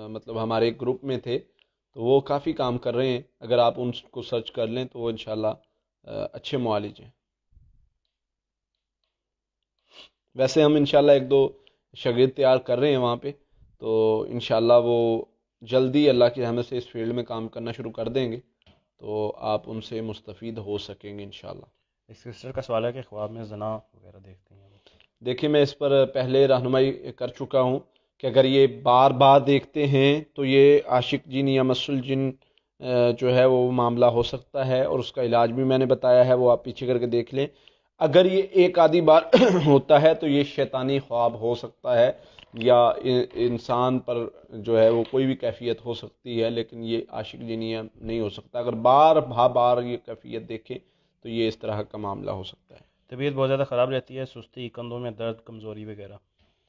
مطلب ہمارے ایک گروپ میں تھے، تو وہ کافی کام کر رہے ہیں، اگر آپ ان کو سرچ کر لیں تو وہ انشاءاللہ اچھے معالج ہیں۔ ویسے ہم انشاءاللہ ایک دو شاگرد تیار کر رہے ہیں وہاں پہ، تو انشاءاللہ وہ جلدی اللہ کی رحمت سے اس فیلڈ میں کام کرنا شروع کر دیں گے، تو آپ ان سے مستفید ہو سکیں گے انشاءاللہ۔ ایک سسٹر کا سوال ہے کہ خواب میں زنا وغیرہ دیکھتے ہیں وہ۔ دیکھیں میں اس پر پہلے رہنمائی کر چکا ہوں کہ اگر یہ بار بار دیکھتے ہیں تو یہ عاشق جن یا مس الجن جو ہے وہ معاملہ ہو سکتا ہے، اور اس کا علاج بھی میں نے بتایا ہے، وہ آپ پیچھے کر کے دیکھ لیں۔ اگر یہ ایک آدھی بار ہوتا ہے تو یہ شیطانی خواب ہو سکتا ہے، یا انسان پر جو ہے وہ کوئی بھی کیفیت ہو سکتی ہے، لیکن یہ عاشق جنیا نہیں ہو سکتا۔ اگر بار بار یہ کیفیت دیکھیں تو یہ اس طرح کا معاملہ ہو سکتا ہے۔ طبیعت بہت زیادہ خراب رہتی ہے، سستی، کندھوں میں درد، کمزوری وغیرہ،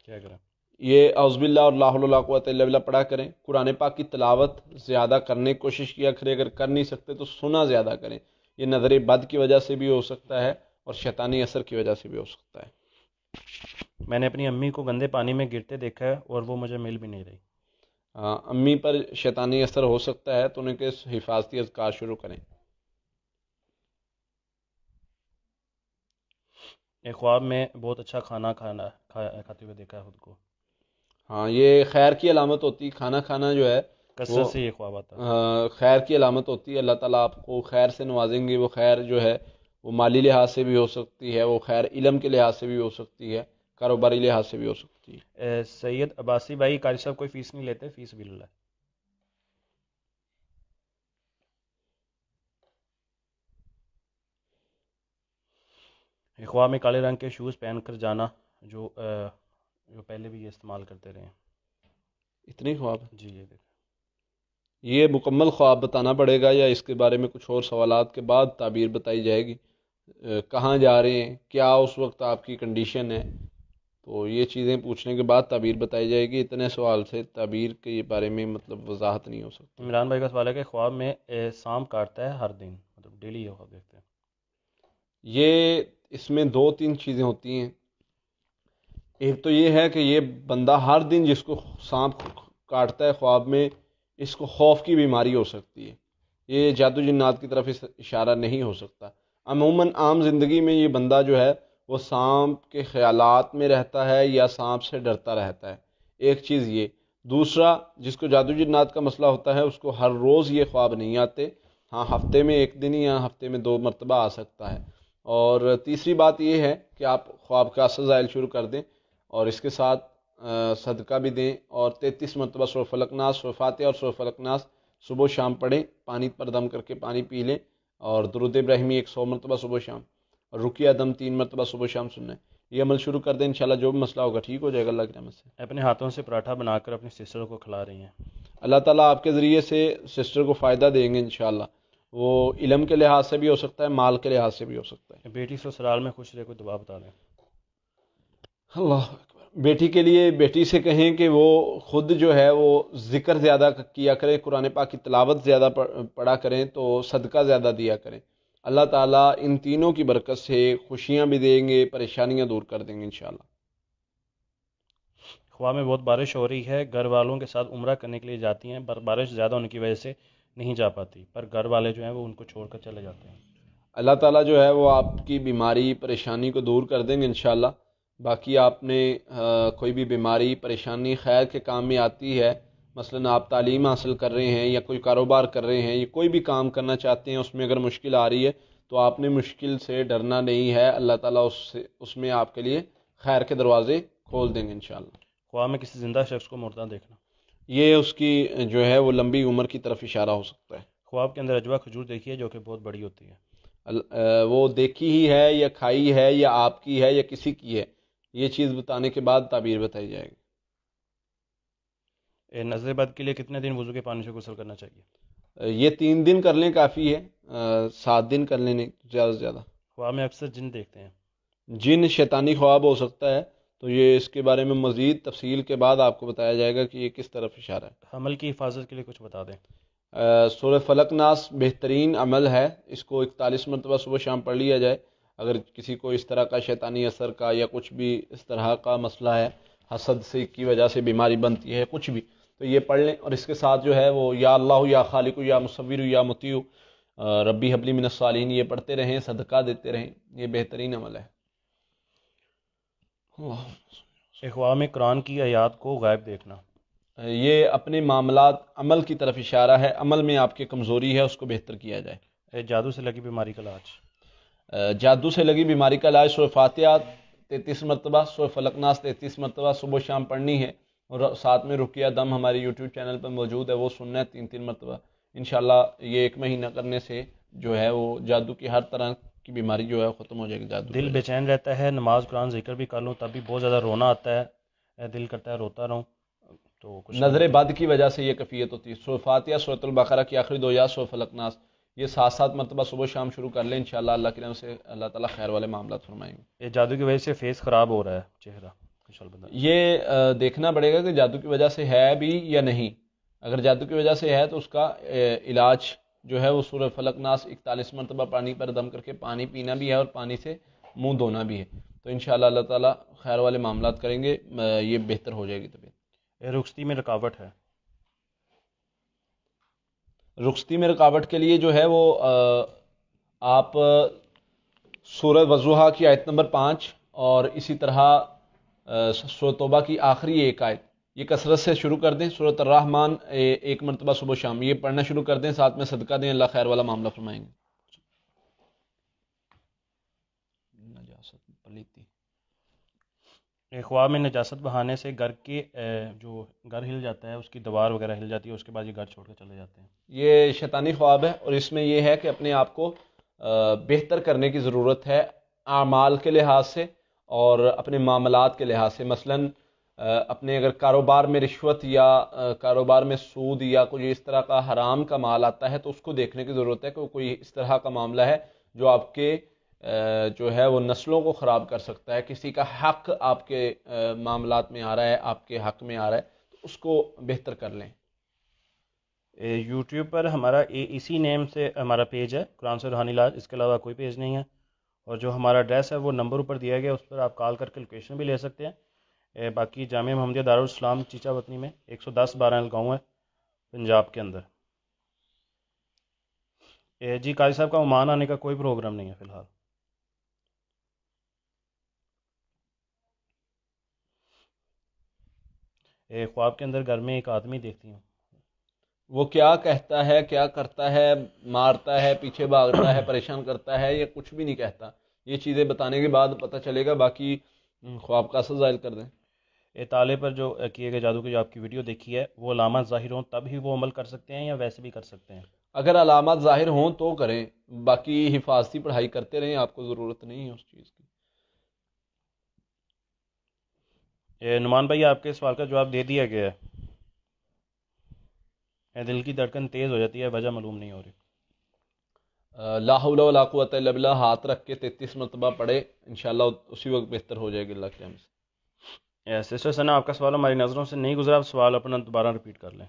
کیا کریں؟ یہ اعوذ باللہ اور لا حول ولا قوۃ الا باللہ پڑھا کریں۔ قرآن پاک کی تلاوت زیادہ کرنے کی کوشش کیا کریں، اگر کر نہیں سکتے تو سنا زیادہ کریں۔ یہ نظر بد کی وجہ سے بھی ہو سکتا ہے اور شیطانی اثر کی وجہ سے بھی ہو سکتا ہے۔ میں نے اپنی امی کو گندے پانی میں گرتے دیکھا ہے اور وہ مجھے مل بھی نہیں رہی۔ امی پر شیطانی اثر ہو سکتا ہے تو ان کے حفاظتی اذکار شروع کریں۔ ایک خواب میں بہت اچھا کھاتے ہوئے دیکھا ہے خود کو۔ ہاں یہ خیر کی علامت ہوتی ہے، کھانا کھانا جو ہے کثرت سے یہ خواب آتا ہے۔ خیر کی علامت ہوتی ہے، اللہ تعالیٰ آپ کو خیر سے نوازیں گے۔ وہ خیر جو ہے وہ مالی لحاظ سے بھی ہو سکتی ہے، وہ خیر علم کے لحاظ سے بھی ہو سکتی ہے، کاروباری لحاظ سے بھی ہو سکتی ہے۔ سید عباسی بھائی، قاری صاحب کوئی فیس نہیں لیتے، فیس بھی اللہ ہے۔ ایک خواب میں کالے رنگ کے شوز پہن کر جانا، جو پہلے بھی یہ استعمال کرتے رہے ہیں۔ اتنی خواب جی یہ دیکھیں۔ یہ مکمل خواب بتانا پڑے گا، یا اس کے بارے میں کچھ اور سوالات کے بعد تعبیر بتائی جائے گی؟ کہاں جا رہے ہیں، کیا اس وقت آپ کی کنڈیشن ہے، تو یہ چیزیں پوچھنے کے بعد تعبیر بتائی جائے گی۔ اتنے سوال سے تعبیر کے بارے میں مطلب وضاحت نہیں ہو سکتی۔ عمران بھائی کا سوال ہے کہ خواب میں سانپ کاٹتا ہے ہر دن، مطلب ڈیلی یہ خواب دیکھتے ہیں۔ یہ اس میں دو تین چیزیں ہوتی ہیں۔ ایک تو یہ ہے کہ یہ بندہ ہر دن جس کو سانپ کاٹتا ہے خواب میں، اس کو خوف کی بیماری ہو سکتی ہے۔ یہ جادو جنات کی طرف اشارہ نہیں ہو سکتا۔ عموماً عام زندگی میں یہ بندہ جو ہے وہ سانپ کے خیالات میں رہتا ہے یا سانپ سے ڈرتا رہتا ہے، ایک چیز یہ۔ دوسرا، جس کو جادو جنات کا مسئلہ ہوتا ہے اس کو ہر روز یہ خواب نہیں آتے، ہاں ہفتے میں ایک دن یا ہفتے میں 2 مرتبہ آ سکتا ہے۔ اور تیسری بات یہ ہے کہ آپ خواب کا اثر ظاہر شروع کر دیں، اور اس کے ساتھ صدقہ بھی دیں، اور 33 مرتبہ سورہ فلق ناس، سورہ فاتحہ اور سورہ فلق ناس صبح و شام پڑھیں، پانی پر دم کر کے پانی پی لیں، اور درود ابراہیمی 100 مرتبہ صبح و شام، اور رقیہ دم 3 مرتبہ صبح و شام سننا ہے۔ یہ عمل شروع کر دیں، انشاءاللہ جو بھی مسئلہ ہوگا ٹھیک ہو جائے گا اللہ کی رحمت سے۔ اپنے ہاتھوں سے پراٹھا بنا کر اپنی سسٹر کو کھلا رہی ہیں۔ اللہ تعالیٰ آپ کے ذریعے سے سسٹر کو فائدہ دیں گے انشاءاللہ۔ وہ علم کے لحاظ سے بھی ہو سکتا ہے، مال کے لحاظ سے بھی ہو سکتا ہے۔ بیٹی سسرال میں خوش رہے، کوئی دعا بتا دیں۔ اللہ اکبر۔ بیٹی کے لیے بیٹی سے کہیں کہ وہ خود جو ہے وہ ذکر زیادہ کیا کرے، قرآن پاک کی تلاوت زیادہ پڑھا کریں، تو صدقہ زیادہ دیا کریں۔ اللہ تعالیٰ ان تینوں کی برکت سے خوشیاں بھی دیں گے، پریشانیاں دور کر دیں گے انشاءاللہ۔ خواب میں بہت بارش ہو رہی ہے، گھر والوں کے ساتھ عمرہ کرنے کے لیے جاتی ہیں، پر بارش زیادہ ہونے کی وجہ سے نہیں جا پاتی، پر گھر والے جو ہیں وہ ان کو چھوڑ کر چلے جاتے ہیں۔ اللہ تعالیٰ جو ہے وہ آپ کی بیماری پریشانی کو دور کر دیں گے انشاءاللہ۔ باقی آپ نے کوئی بھی بیماری پریشانی خیر کے کام میں آتی ہے، مثلا آپ تعلیم حاصل کر رہے ہیں یا کوئی کاروبار کر رہے ہیں یا کوئی بھی کام کرنا چاہتے ہیں، اس میں اگر مشکل آ رہی ہے تو آپ نے مشکل سے ڈرنا نہیں ہے، اللہ تعالیٰ اس میں آپ کے لیے خیر کے دروازے کھول دیں گے انشاءاللہ۔ خواب میں کسی زندہ شخص کو مردہ دیکھنا۔ یہ اس کی جو ہے وہ لمبی عمر کی طرف اشارہ ہو سکتا ہے۔ خواب کے اندر اجوا کھجور دیکھی ہے جو کہ بہت بڑی ہوتی ہے۔ وہ دیکھی ہی ہے یا کھائی ہے یا آپ کی ہے یا کسی کی ہے، یہ چیز بتانے کے بعد تعبیر بتائی جائے گی۔ نظر بد کے لیے کتنے دن وضو کے پانی سے غسل کرنا چاہیے؟ یہ 3 دن کر لیں کافی ہے، 7 دن کر لیں نہیں زیادہ سے زیادہ۔ خواب میں اکثر جن دیکھتے ہیں۔ جن شیطانی خواب ہو سکتا ہے، تو یہ اس کے بارے میں مزید تفصیل کے بعد آپ کو بتایا جائے گا کہ یہ کس طرف اشارہ ہے۔ حمل کی حفاظت کے لیے کچھ بتا دیں۔ سورہ فلق ناس بہترین عمل ہے، اس کو 41 مرتبہ صبح شام پڑھ لیا جائے۔ اگر کسی کو اس طرح کا شیطانی اثر کا یا کچھ بھی اس طرح کا مسئلہ ہے، حسد سے کی وجہ سے بیماری بنتی ہے کچھ بھی، تو یہ پڑھ لیں، اور اس کے ساتھ جو ہے وہ یا اللہ یا خالق یا مصور یا مطیع ربی حبلی من الصالحین یہ پڑھتے رہیں، صدقہ دیتے رہیں، یہ بہترین عمل ہے۔ اقوام قرآن کی آیات کو غائب دیکھنا، یہ اپنے معاملات عمل کی طرف اشارہ ہے، عمل میں آپ کی کمزوری ہے، اس کو بہتر کیا جائے۔ جادو سے لگی بیماری کا علاج، جادو سے لگی بیماری کا علاج سورہ فاتحہ 33 مرتبہ، سورہ فلق ناس 33 مرتبہ صبح و شام پڑھنی ہے، اور ساتھ میں رقیہ دم ہماری یوٹیوب چینل پر موجود ہے، وہ سننا ہے 3 مرتبہ۔ انشاءاللہ یہ 1 مہینہ کرنے سے جو ہے وہ جادو کی ہر طرح کی بیماری جو ہے ختم ہو جائے گی۔ جادو دل بے چین رہتا ہے، نماز قرآن ذکر بھی کر لوں تب بھی بہت زیادہ رونا آتا ہے، دل کرتا ہے روتا رہوں، تو کچھ نظر بد کی وجہ سے یہ کیفیت ہوتی ہے۔ سورہ فاتحہ، سورۃ البقرہ کی آخری 2 یا سورہ فلق ناس، یہ 7 مرتبہ صبح شام شروع کر لیں، انشاءاللہ اللہ کی رحمت سے اللہ تعالیٰ خیر والے معاملات فرمائیں گے۔ یہ جادو کی وجہ سے فیس خراب ہو رہا ہے، چہرہ یہ دیکھنا پڑے گا کہ جادو کی وجہ سے ہے بھی یا نہیں۔ اگر جادو کی وجہ سے ہے تو اس کا علاج جو ہے وہ سورہ فلق ناس 41 مرتبہ پانی پر دم کر کے پانی پینا بھی ہے، اور پانی سے منہ دھونا بھی ہے، تو انشاءاللہ اللہ تعالیٰ خیر والے معاملات کریں گے، یہ بہتر ہو جائے گی طبیعت۔ رخصتی میں رکاوٹ ہے، رخصتی میں رکاوٹ کے لیے جو ہے وہ آپ سورہ وضحیٰ کی آیت نمبر 5 اور اسی طرح سورہ توبہ کی آخری 1 آیت یہ کثرت سے شروع کر دیں۔ سورۃ الرحمن 1 مرتبہ صبح شام یہ پڑھنا شروع کر دیں، ساتھ میں صدقہ دیں، اللہ خیر والا معاملہ فرمائیں گے۔ خواب میں نجاست بہانے سے گھر کے جو گھر ہل جاتا ہے، اس کی دیوار وغیرہ ہل جاتی ہے، اس کے بعد یہ گھر چھوڑ کے چلے جاتے ہیں۔ یہ شیطانی خواب ہے، اور اس میں یہ ہے کہ اپنے آپ کو بہتر کرنے کی ضرورت ہے اعمال کے لحاظ سے اور اپنے معاملات کے لحاظ سے۔ مثلاً اپنے اگر کاروبار میں رشوت یا کاروبار میں سود یا کوئی اس طرح کا حرام کا مال آتا ہے تو اس کو دیکھنے کی ضرورت ہے کہ کوئی اس طرح کا معاملہ ہے جو آپ کے جو ہے وہ نسلوں کو خراب کر سکتا ہے، کسی کا حق آپ کے معاملات میں آ رہا ہے، آپ کے حق میں آ رہا ہے، تو اس کو بہتر کر لیں۔ یوٹیوب پر ہمارا اسی نیم سے ہمارا پیج ہے، قرآن سے روحانی علاج، اس کے علاوہ کوئی پیج نہیں ہے، اور جو ہمارا ایڈریس ہے وہ نمبر اوپر دیا گیا، اس پر آپ کال کر کے لوکیشن بھی لے سکتے ہیں۔ باقی جامعہ محمدیہ دارالاسلام چیچا وطنی میں 110-12 گاؤں ہے پنجاب کے اندر۔ جی قاضی صاحب کا عمان آنے کا کوئی پروگرام نہیں ہے فی الحال۔ خواب کے اندر گھر میں ایک آدمی دیکھتی ہوں، وہ کیا کہتا ہے، کیا کرتا ہے، مارتا ہے، پیچھے بھاگتا ہے، پریشان کرتا ہے، یا کچھ بھی نہیں کہتا، یہ چیزیں بتانے کے بعد پتہ چلے گا، باقی خواب کا اثر ظاہر کر دیں۔ طالب پر جو کیے گئے جادو کی جو آپ کی ویڈیو دیکھی ہے وہ علامات ظاہر ہوں تب ہی وہ عمل کر سکتے ہیں یا ویسے بھی کر سکتے ہیں؟ اگر علامات ظاہر ہوں تو کریں، باقی حفاظتی پڑھائی کرتے رہیں، آپ کو ضرورت نہیں ہے اس چیز کی۔ نعمان بھائی آپ کے سوال کا جواب دے دیا گیا ہے، دل کی دھڑکن تیز ہو جاتی ہے، وجہ معلوم نہیں ہو رہی۔ لا حول ولا قوت الا باللہ ہاتھ رکھ کے 33 مرتبہ پڑھے، انشاءاللہ اسی وقت بہتر ہو جائے گی اللہ کے رحم سے۔ سسٹر ثنا آپ کا سوال ہماری نظروں سے نہیں گزرا، آپ سوال اپنا دوبارہ ریپیٹ کر لیں۔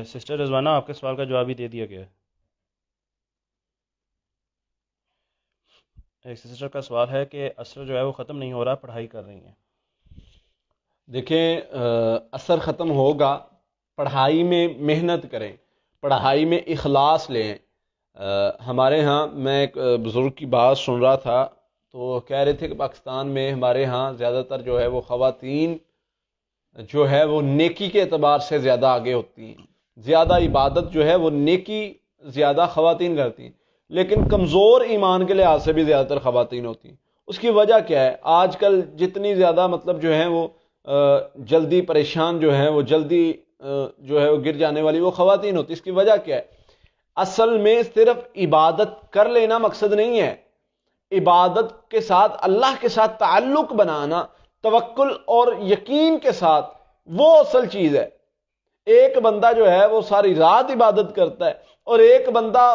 سسٹر رضوانہ آپ کے سوال کا جواب ہی دے دیا گیا ہے۔ ایک سسٹر کا سوال ہے کہ عصر جو ہے وہ ختم نہیں ہو رہا، پڑھائی کر رہی ہیں۔ دیکھیں اثر ختم ہوگا، پڑھائی میں محنت کریں، پڑھائی میں اخلاص لیں۔ ہمارے ہاں میں ایک بزرگ کی بات سن رہا تھا، تو کہہ رہے تھے کہ پاکستان میں ہمارے ہاں زیادہ تر جو ہے وہ خواتین جو ہے وہ نیکی کے اعتبار سے زیادہ آگے ہوتی ہیں، زیادہ عبادت جو ہے وہ نیکی زیادہ خواتین کرتی ہیں، لیکن کمزور ایمان کے لحاظ سے بھی زیادہ تر خواتین ہوتی ہیں۔ اس کی وجہ کیا ہے؟ آج کل جتنی زیادہ مطلب جو ہے وہ جلدی پریشان جو ہیں وہ جلدی جو ہے وہ گر جانے والی وہ خواتین ہوتی. اس کی وجہ کیا ہے؟ اصل میں صرف عبادت کر لینا مقصد نہیں ہے، عبادت کے ساتھ اللہ کے ساتھ تعلق بنانا توکل اور یقین کے ساتھ، وہ اصل چیز ہے. ایک بندہ جو ہے وہ ساری رات عبادت کرتا ہے اور ایک بندہ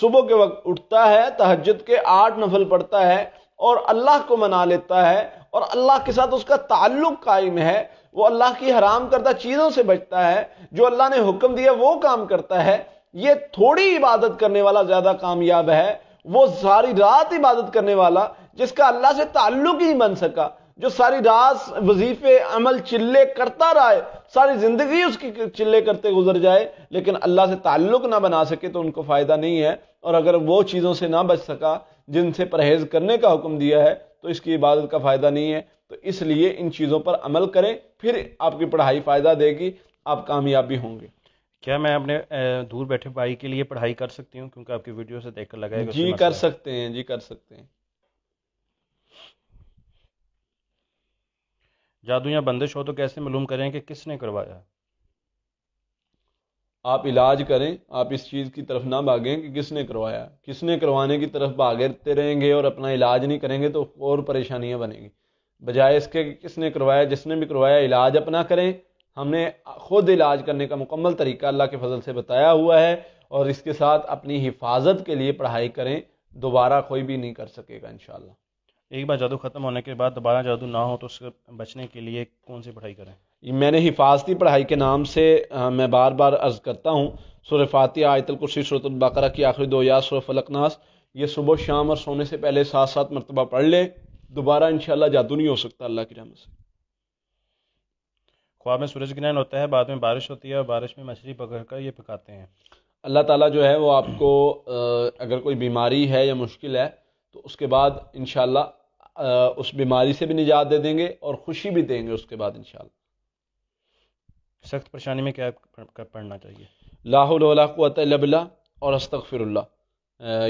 صبح کے وقت اٹھتا ہے، تہجد کے 8 نفل پڑھتا ہے اور اللہ کو منا لیتا ہے اور اللہ کے ساتھ اس کا تعلق قائم ہے، وہ اللہ کی حرام کردہ چیزوں سے بچتا ہے، جو اللہ نے حکم دیا وہ کام کرتا ہے. یہ تھوڑی عبادت کرنے والا زیادہ کامیاب ہے، وہ ساری رات عبادت کرنے والا جس کا اللہ سے تعلق ہی بن سکا، جو ساری رات وظیفے عمل چلے کرتا رہا ہے، ساری زندگی اس کی چلے کرتے گزر جائے، لیکن اللہ سے تعلق نہ بنا سکے تو ان کو فائدہ نہیں ہے. اور اگر وہ چیزوں سے نہ بچ سکا جن سے پرہیز کرنے کا حکم دیا ہے تو اس کی عبادت کا فائدہ نہیں ہے. تو اس لیے ان چیزوں پر عمل کریں، پھر آپ کی پڑھائی فائدہ دے گی، آپ کامیاب بھی ہوں گے. کیا میں اپنے دور بیٹھے بھائی کے لیے پڑھائی کر سکتی ہوں؟ کیونکہ آپ کی ویڈیو سے دیکھ کر لگا ہے کہ جی کر سکتے ہیں، جی کر سکتے ہیں. جادو یا بندش ہو تو کیسے معلوم کریں کہ کس نے کروایا؟ آپ علاج کریں، آپ اس چیز کی طرف نہ بھاگیں کہ کس نے کروایا. کس نے کروانے کی طرف بھاگتے رہیں گے اور اپنا علاج نہیں کریں گے تو اور پریشانیاں بنیں گی. بجائے اس کے کہ کس نے کروایا، جس نے بھی کروایا علاج اپنا کریں. ہم نے خود علاج کرنے کا مکمل طریقہ اللہ کے فضل سے بتایا ہوا ہے، اور اس کے ساتھ اپنی حفاظت کے لیے پڑھائی کریں. دوبارہ کوئی بھی نہیں کر سکے گا انشاءاللہ. ایک بار جادو ختم ہونے کے بعد دوبارہ جادو نہ ہو تو اس سے بچنے کے لیے کون سی پڑھائی کریں؟ میں نے حفاظتی پڑھائی کے نام سے میں بار بار عرض کرتا ہوں، سورہ فاتحہ، آیت الکرسی، سورۃ البقرہ کی آخری 2 آیات، سورہ فلق ناس، یہ صبح شام اور سونے سے پہلے 7 مرتبہ پڑھ لیں. دوبارہ انشاءاللہ جادو نہیں ہو سکتا اللہ کی رحمت سے. خواب میں سورج گرہن ہوتا ہے، بعد میں بارش ہوتی ہے اور بارش میں مچھلی پکڑ کر یہ پکاتے ہیں. اللہ تعالیٰ جو ہے وہ آپ کو اگر کوئی بیماری ہے یا مشکل ہے تو اس کے بعد انشاءاللہ اس بیماری سے بھی نجات دے دیں گے اور خوشی بھی دیں گے اس کے بعد انشاءاللہ. سخت پریشانی میں کیا پڑھنا چاہیے؟ لا حول ولا قوت الا باللہ اور استغفر اللہ.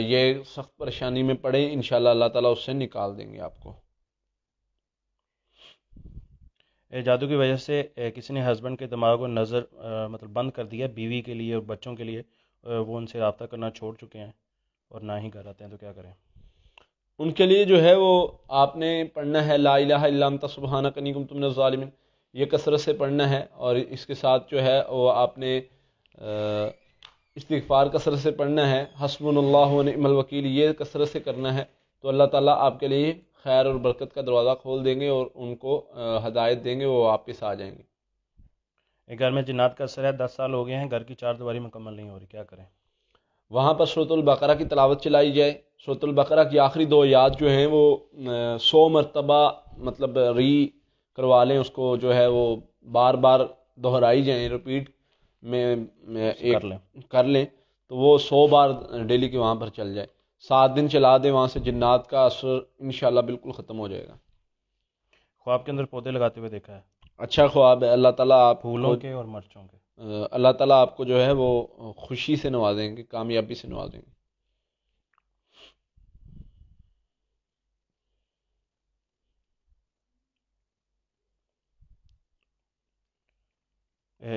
یہ سخت پریشانی میں پڑھیں، انشاءاللہ اللہ تعالیٰ اس سے نکال دیں گے آپ کو. جادو کی وجہ سے کسی نے ہسبینڈ کے دماغ کو نظر مطلب بند کر دیا بیوی کے لیے اور بچوں کے لیے، وہ ان سے رابطہ کرنا چھوڑ چکے ہیں اور نہ ہی کر آتے ہیں، تو کیا کریں؟ ان کے لیے جو ہے وہ آپ نے پڑھنا ہے لا الہ الا انت سبحانک انی کنت من الظالمین. یہ کثرت سے پڑھنا ہے، اور اس کے ساتھ جو ہے وہ آپ نے استغفار کثرت سے پڑھنا ہے. حسبنا اللہ و نعم الوکیل یہ کثرت سے کرنا ہے، تو اللہ تعالیٰ آپ کے لیے خیر اور برکت کا دروازہ کھول دیں گے اور ان کو ہدایت دیں گے، وہ واپس آ جائیں گے. ایک گھر میں جنات کا اثر ہے، 10 سال ہو گئے ہیں، گھر کی 4 دیواری مکمل نہیں ہو رہی، کیا کریں؟ وہاں پر سورۃ البقرہ کی تلاوت چلائی جائے. سورۃ البقرہ کی آخری 2 آیات جو ہیں وہ 100 مرتبہ مطلب ری کروا لیں، اس کو جو ہے وہ بار بار دہرائی جائیں، ریپیٹ میں کر لیں، تو وہ 100 بار ڈیلی کے وہاں پر چل جائے. 7 دن چلا دیں، وہاں سے جنات کا اثر انشاءاللہ بالکل ختم ہو جائے گا. خواب کے اندر پودے لگاتے ہوئے دیکھا ہے. اچھا خواب ہے. اللہ تعالیٰ آپ پھولوں کے اور مرچوں کے. اللہ تعالیٰ آپ کو جو ہے وہ خوشی سے نوازیں گے، کامیابی سے نوازیں گے.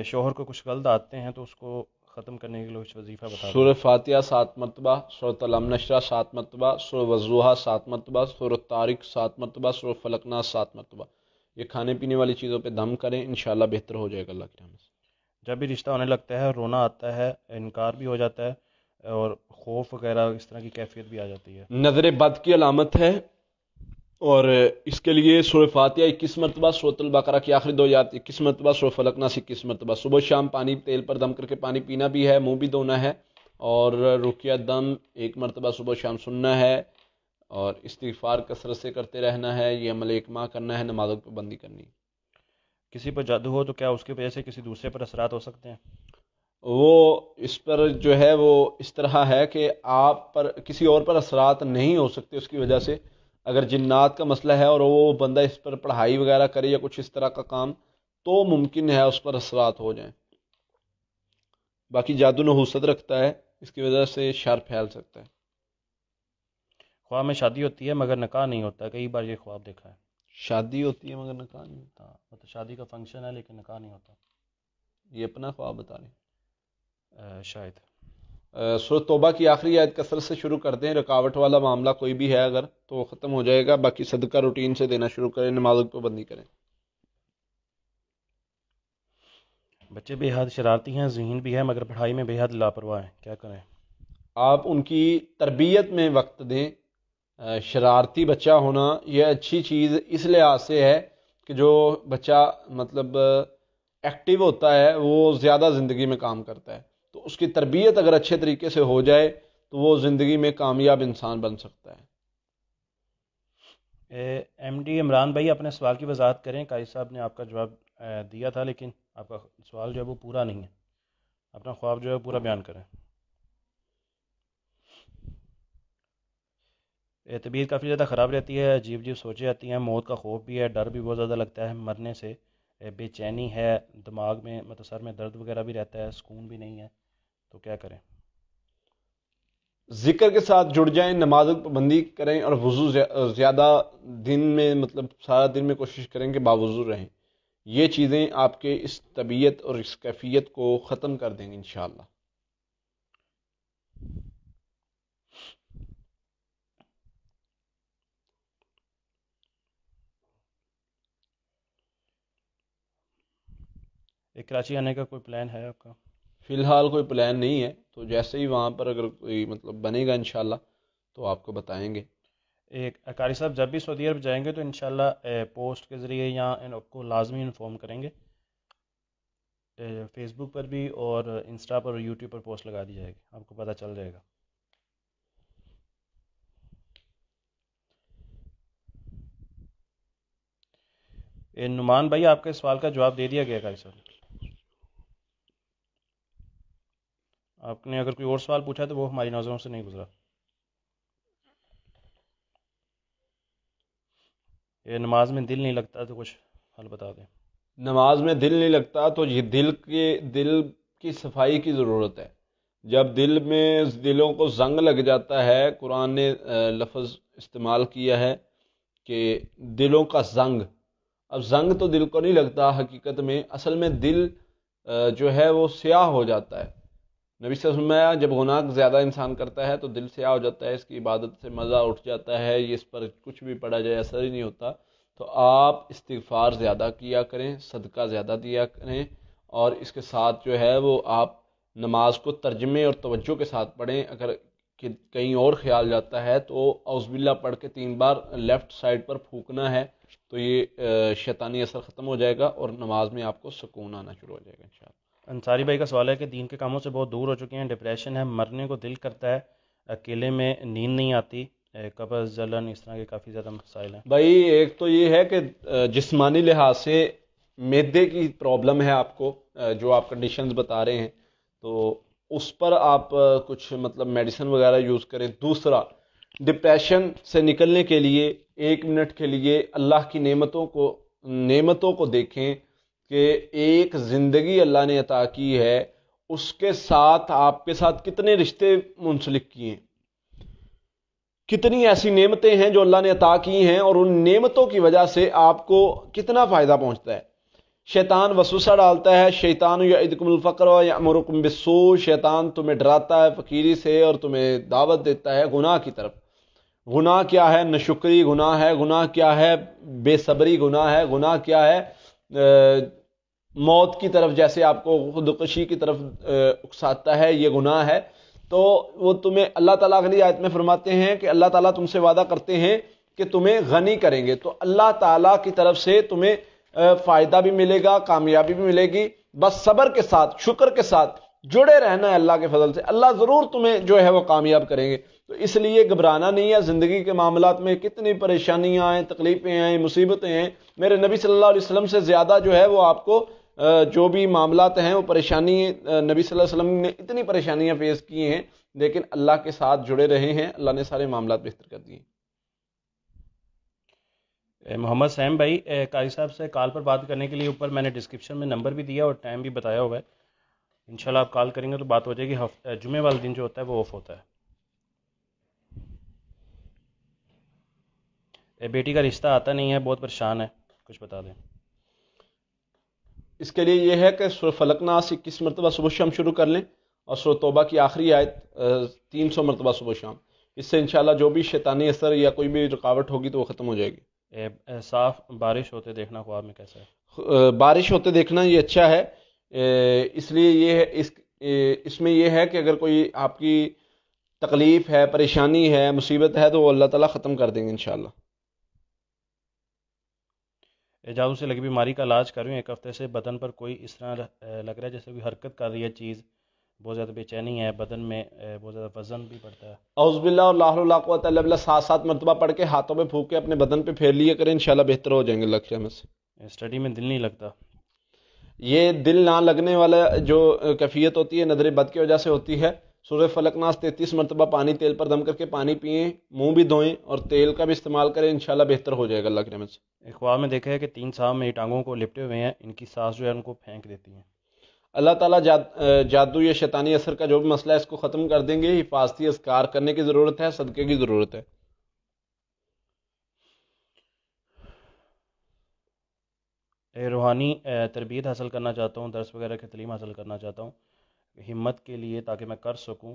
شوہر کو کچھ غلط آتے ہیں تو اس کو ختم کرنے کے لیے کچھ وظیفہ بتا دیں. سورہ فاتحہ 7 مرتبہ، سورۃ الم نشرہ 7 مرتبہ، سورہ والضحیٰ 7 مرتبہ، سورۃ طارق 7 مرتبہ، سورہ فلق ناس 7 مرتبہ. یہ کھانے پینے والی چیزوں پہ دم کریں، انشاءاللہ بہتر ہو جائے گا اللہ کی رحمت سے. جب بھی رشتہ ہونے لگتا ہے رونا آتا ہے، انکار بھی ہو جاتا ہے اور خوف وغیرہ اس طرح کی کیفیت بھی آ جاتی ہے. نظر بد کی علامت ہے، اور اس کے لیے سورہ فاتحہ 21 مرتبہ، سورۃ البقرہ کی آخری 2 آیات 21 مرتبہ، سورہ فلق ناس 21 مرتبہ. صبح شام پانی تیل پر دم کر کے پانی پینا بھی ہے، منہ بھی دھونا ہے، اور رقیہ دم 1 مرتبہ صبح شام سننا ہے، اور استغفار کثرت سے کرتے رہنا ہے. یہ عمل 1 ماہ کرنا ہے، نمازوں پہ پابندی کرنی ہے. کسی پر جادو ہو تو کیا اس کی وجہ سے کسی دوسرے پر اثرات ہو سکتے ہیں؟ وہ اس پر جو ہے وہ اس طرح ہے کہ آپ پر کسی اور پر اثرات نہیں ہو سکتے اس کی وجہ سے. اگر جنات کا مسئلہ ہے اور وہ بندہ اس پر پڑھائی وغیرہ کرے یا کچھ اس طرح کا کام، تو ممکن ہے اس پر اثرات ہو جائیں. باقی جادو نحوست رکھتا ہے، اس کی وجہ سے شر پھیل سکتا ہے. خواب میں شادی ہوتی ہے مگر نکاح نہیں ہوتا، کئی بار یہ خواب دیکھا ہے. شادی ہوتی ہے مگر نکاح نہیں ہوتا؟ مطلب شادی کا فنکشن ہے لیکن نکاح نہیں ہوتا. یہ اپنا خواب بتا رہے شاید. سورۃ توبہ کی آخری آیت کثرت سے شروع کر دیں. رکاوٹ والا معاملہ کوئی بھی ہے اگر تو وہ ختم ہو جائے گا. باقی صدقہ روٹین سے دینا شروع کریں، نمازوں پہ پابندی کریں. بچے بے حد شرارتی ہیں، ذہین بھی ہے مگر پڑھائی میں بے حد لاپرواہ ہیں، کیا کریں؟ آپ ان کی تربیت میں وقت دیں. شرارتی بچہ ہونا یہ اچھی چیز اس لحاظ سے ہے کہ جو بچہ مطلب ایکٹیو ہوتا ہے وہ زیادہ زندگی میں کام کرتا ہے، تو اس کی تربیت اگر اچھے طریقے سے ہو جائے تو وہ زندگی میں کامیاب انسان بن سکتا ہے. ایم ڈی عمران بھائی اپنے سوال کی وضاحت کریں، قاری صاحب نے آپ کا جواب دیا تھا لیکن آپ کا سوال جو ہے وہ پورا نہیں ہے، اپنا خواب جو ہے پورا بیان کریں۔ طبیعت کافی زیادہ خراب رہتی ہے، عجیب عجیب سوچیں آتی ہیں، موت کا خوف بھی ہے، ڈر بھی بہت زیادہ لگتا ہے مرنے سے، بے چینی ہے، دماغ میں مطلب سر میں درد وغیرہ بھی رہتا ہے، سکون بھی نہیں ہے، تو کیا کریں؟ ذکر کے ساتھ جڑ جائیں، نماز کی پابندی کریں، اور وضو زیادہ دن میں مطلب سارا دن میں کوشش کریں کہ باوضو رہیں۔ یہ چیزیں آپ کے اس طبیعت اور اس کیفیت کو ختم کر دیں گے انشاءاللہ۔ کراچی آنے کا کوئی پلان ہے آپ کا؟ فی الحال کوئی پلان نہیں ہے، تو جیسے ہی وہاں پر اگر کوئی مطلب بنے گا انشاءاللہ تو آپ کو بتائیں گے۔ ایک قاری صاحب جب بھی سعودی عرب جائیں گے تو انشاءاللہ پوسٹ کے ذریعے یا آپ کو لازمی انفارم کریں گے، فیس بک پر بھی اور انسٹا پر اور یوٹیوب پر پوسٹ لگا دی جائے گی، آپ کو پتہ چل جائے گا۔ نعمان بھائی آپ کے سوال کا جواب دے دیا گیا قاری صاحب، آپ نے اگر کوئی اور سوال پوچھا تو وہ ہماری نظروں سے نہیں گزرا۔ یہ نماز میں دل نہیں لگتا تو کچھ حل بتا دیں۔ نماز میں دل نہیں لگتا تو یہ دل کی صفائی کی ضرورت ہے۔ جب دلوں کو زنگ لگ جاتا ہے، قرآن نے لفظ استعمال کیا ہے کہ دلوں کا زنگ۔ اب زنگ تو دل کو نہیں لگتا حقیقت میں، اصل میں دل جو ہے وہ سیاہ ہو جاتا ہے۔ نبی صلی اللہ علیہ وسلم جب گناہ زیادہ انسان کرتا ہے تو دل سیاہ ہو جاتا ہے، اس کی عبادت سے مزہ اٹھ جاتا ہے، یہ اس پر کچھ بھی پڑا جائے اثر ہی نہیں ہوتا۔ تو آپ استغفار زیادہ کیا کریں، صدقہ زیادہ دیا کریں، اور اس کے ساتھ جو ہے وہ آپ نماز کو ترجمے اور توجہ کے ساتھ پڑھیں۔ اگر کہیں اور خیال جاتا ہے تو اعوذ باللہ پڑھ کے 3 بار لیفٹ سائڈ پر پھونکنا ہے، تو یہ شیطانی اثر ختم ہو جائے گا اور نماز میں آپ کو سکون آنا شروع ہو جائے گا انشاءاللہ۔ انصاری بھائی کا سوال ہے کہ دین کے کاموں سے بہت دور ہو چکے ہیں، ڈپریشن ہے، مرنے کو دل کرتا ہے، اکیلے میں نیند نہیں آتی، قبض جلن اس طرح کے کافی زیادہ مسائل ہیں۔ بھائی ایک تو یہ ہے کہ جسمانی لحاظ سے معدے کی پرابلم ہے آپ کو، جو آپ کنڈیشنز بتا رہے ہیں، تو اس پر آپ کچھ مطلب میڈیسن وغیرہ یوز کریں۔ دوسرا، ڈپریشن سے نکلنے کے لیے 1 منٹ کے لیے اللہ کی نعمتوں کو دیکھیں کہ ایک زندگی اللہ نے عطا کی ہے، اس کے ساتھ آپ کے ساتھ کتنے رشتے منسلک کیے ہیں، کتنی ایسی نعمتیں ہیں جو اللہ نے عطا کی ہیں، اور ان نعمتوں کی وجہ سے آپ کو کتنا فائدہ پہنچتا ہے۔ شیطان وسوسہ ڈالتا ہے، شیطان یعدکم الفقر ویأمرکم بالسوء، شیطان تمہیں ڈراتا ہے فقیری سے اور تمہیں دعوت دیتا ہے گناہ کی طرف۔ گناہ کیا ہے؟ ناشکری گناہ ہے، گناہ کیا ہے؟ بے صبری گناہ ہے، گناہ کیا ہے؟ موت کی طرف، جیسے آپ کو خودکشی کی طرف اکساتا ہے، یہ گناہ ہے۔ تو وہ تمہیں اللہ تعالیٰ اگلی آیت میں فرماتے ہیں کہ اللہ تعالیٰ تم سے وعدہ کرتے ہیں کہ تمہیں غنی کریں گے، تو اللہ تعالیٰ کی طرف سے تمہیں فائدہ بھی ملے گا، کامیابی بھی ملے گی، بس صبر کے ساتھ، شکر کے ساتھ جڑے رہنا ہے اللہ کے فضل سے، اللہ ضرور تمہیں جو ہے وہ کامیاب کریں گے۔ تو اس لیے گھبرانا نہیں ہے، زندگی کے معاملات میں کتنی پریشانیاں آئیں، تکلیفیں آئیں، مصیبتیں ہیں، میرے نبی صلی اللہ علیہ وسلم سے زیادہ جو ہے وہ آپ کو جو بھی معاملات ہیں وہ پریشانی، نبی صلی اللہ علیہ وسلم نے اتنی پریشانیاں فیس کی ہیں، لیکن اللہ کے ساتھ جڑے رہے ہیں، اللہ نے سارے معاملات بہتر کر دیے۔ محمد سیم بھائی، قاری صاحب سے کال پر بات کرنے کے لیے اوپر میں نے ڈسکرپشن میں نمبر بھی دیا اور ٹائم بھی بتایا ہوا ہے، انشاءاللہ آپ کال کریں گے تو بات ہو جائے گی۔ جمعے والے دن جو ہوتا ہے وہ آف ہوتا ہے۔ بیٹی کا رشتہ آتا نہیں ہے، بہت پریشان ہے، کچھ بتا دیں۔ اس کے لیے یہ ہے کہ سورہ فلق ناس 21 مرتبہ صبح شام شروع کر لیں، اور سورہ توبہ کی آخری آیت 300 مرتبہ صبح شام، اس سے انشاءاللہ جو بھی شیطانی اثر یا کوئی بھی رکاوٹ ہوگی تو وہ ختم ہو جائے گی۔ صاف بارش ہوتے دیکھنا خواب میں کیسا ہے؟ بارش ہوتے دیکھنا یہ اچھا ہے، اس لیے یہ ہے اس میں یہ ہے کہ اگر کوئی آپ کی تکلیف ہے، پریشانی ہے، مصیبت ہے، تو وہ اللہ تعالیٰ ختم کر دیں گے انشاءاللہ۔ جادو سے لگی بیماری کا علاج کر رہی ہوں، 1 ہفتے سے بدن پر کوئی اس طرح لگ رہا ہے جیسے کوئی حرکت کر رہی ہے چیز، بہت زیادہ بے چینی ہے بدن میں، بہت زیادہ وزن بھی بڑھتا ہے۔ اعوذ باللہ اور لا حول ولا قوت الا باللہ 7 مرتبہ پڑھ کے ہاتھوں پہ پھونک کے اپنے بدن پہ پھیر لیے کریں، انشاءاللہ بہتر ہو جائیں گے اللہ کے رحمت سے۔ اسٹڈی میں دل نہیں لگتا۔ یہ دل نہ لگنے والا جو کیفیت ہوتی ہے نظر بد کی وجہ سے ہوتی ہے۔ سورہ فلق ناس 33 مرتبہ پانی تیل پر دم کر کے پانی پئیں، منہ بھی دھوئیں اور تیل کا بھی استعمال کریں، انشاءاللہ بہتر ہو جائے گا اللہ کی رحمت سے۔ ایک خواب میں دیکھا ہے کہ 3 صاحب میری ٹانگوں کو لپٹے ہوئے ہیں، ان کی سانس جو ہے ان کو پھینک دیتی ہیں۔ اللہ تعالیٰ جادو یا شیطانی اثر کا جو بھی مسئلہ ہے اس کو ختم کر دیں گے۔ حفاظتی اذکار کرنے کی ضرورت ہے، صدقے کی ضرورت ہے۔ روحانی تربیت حاصل کرنا چاہتا ہوں، درس وغیرہ کی تعلیم حاصل کرنا چاہتا ہوں ہمت کے لیے، تاکہ میں کر سکوں،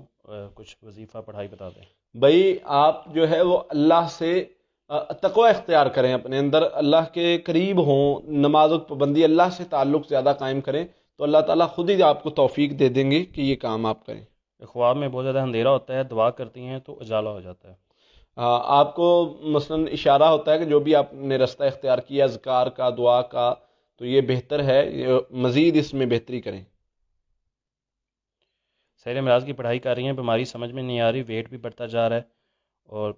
کچھ وظیفہ پڑھائی بتا دیں۔ بھائی آپ جو ہے وہ اللہ سے تقوی اختیار کریں، اپنے اندر اللہ کے قریب ہوں، نماز و پابندی اللہ سے تعلق زیادہ قائم کریں تو اللہ تعالیٰ خود ہی آپ کو توفیق دے دیں گے کہ یہ کام آپ کریں۔ خواب میں بہت زیادہ اندھیرا ہوتا ہے، دعا کرتی ہیں تو اجالا ہو جاتا ہے۔ آپ کو مثلا اشارہ ہوتا ہے کہ جو بھی آپ نے رستہ اختیار کیا اذکار کا، دعا کا، تو یہ بہتر ہے، مزید اس میں بہتری کریں۔ سیر معراج کی پڑھائی کر رہی ہیں، بیماری سمجھ میں نہیں آ رہی، ویٹ بھی بڑھتا جا رہا ہے اور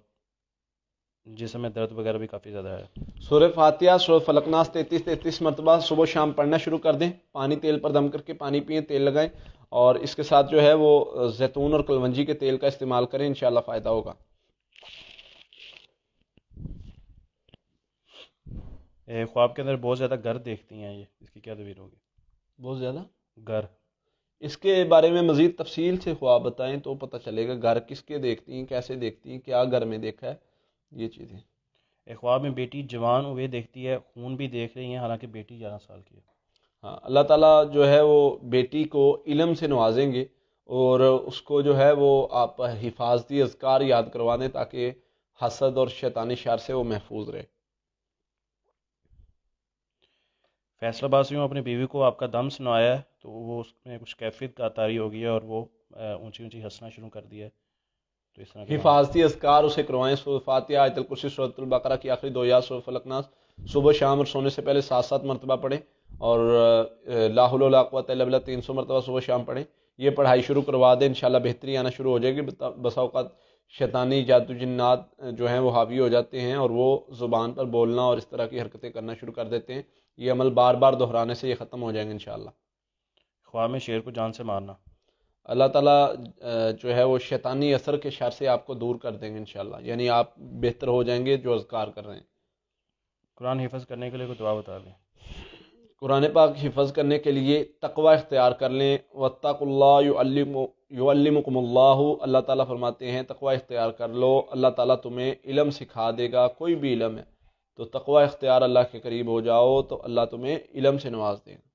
جسم میں درد وغیرہ بھی کافی زیادہ ہے۔ سورہ فاتحہ، سورہ فلق ناس 33 مرتبہ صبح شام پڑھنا شروع کر دیں، پانی تیل پر دم کر کے پانی پئیں، تیل لگائیں اور اس کے ساتھ جو ہے وہ زیتون اور کلونجی کے تیل کا استعمال کریں، انشاءاللہ فائدہ ہوگا۔ خواب کے اندر بہت زیادہ گر دیکھتی ہیں، یہ اس کی کیا تعبیر ہوگی؟ بہت زیادہ گر، اس کے بارے میں مزید تفصیل سے خواب بتائیں تو پتہ چلے گا گھر کس کے دیکھتی ہیں، کیسے دیکھتی ہیں، کیا گھر میں دیکھا ہے، یہ چیزیں۔ خواب میں بیٹی جوان ہوئے دیکھتی ہے، خون بھی دیکھ رہی ہیں، حالانکہ بیٹی 11 سال کی ہے۔ ہاں، اللہ تعالیٰ جو ہے وہ بیٹی کو علم سے نوازیں گے اور اس کو جو ہے وہ آپ حفاظتی اذکار یاد کروا دیں تاکہ حسد اور شیطانی شر سے وہ محفوظ رہے۔ فیصلہ آباد سے اپنی بیوی کو آپ کا دم سنایا ہے تو وہ اس میں کچھ کیفیت کا طاری ہو گئی ہے اور وہ اونچی اونچی ہنسنا شروع کر دیا ہے، تو اس طرح حفاظتی اذکار اسے کروائیں، سورۃ فاتحہ، آیت الکرسی، سورۃ البقرہ کی آخری 2 آیات، سورۃ فلق ناس صبح شام اور سونے سے پہلے 7 مرتبہ پڑھیں اور لا حول ولا قوت الا باللہ 300 مرتبہ صبح شام پڑھیں۔ یہ پڑھائی شروع کروا دیں، انشاءاللہ بہتری آنا شروع ہو جائے گی۔ بسا اوقات شیطانی جادو جنات جو ہیں وہ حاوی ہو جاتے ہیں اور وہ زبان پر بولنا اور اس طرح کی حرکتیں کرنا شروع کر دیتے ہیں، یہ عمل بار بار دہرانے سے یہ ختم ہو جائیں گے انشاءاللہ۔ خواب میں شیر کو جان سے مارنا، اللہ تعالیٰ جو ہے وہ شیطانی اثر کے شر سے آپ کو دور کر دیں گے انشاءاللہ، یعنی آپ بہتر ہو جائیں گے جو اذکار کر رہے ہیں۔ قرآن حفظ کرنے کے لیے کوئی دعا بتا دیں۔ قرآن پاک حفظ کرنے کے لیے تقوی اختیار کر لیں، واتقوا اللہ یعلمکم اللہ، اللہ تعالیٰ فرماتے ہیں تقوی اختیار کر لو، اللہ تعالیٰ تمہیں علم سکھا دے گا، کوئی بھی علم ہے تو تقوی اختیار اللہ کے قریب ہو جاؤ تو اللہ تمہیں علم سے نواز دے گا۔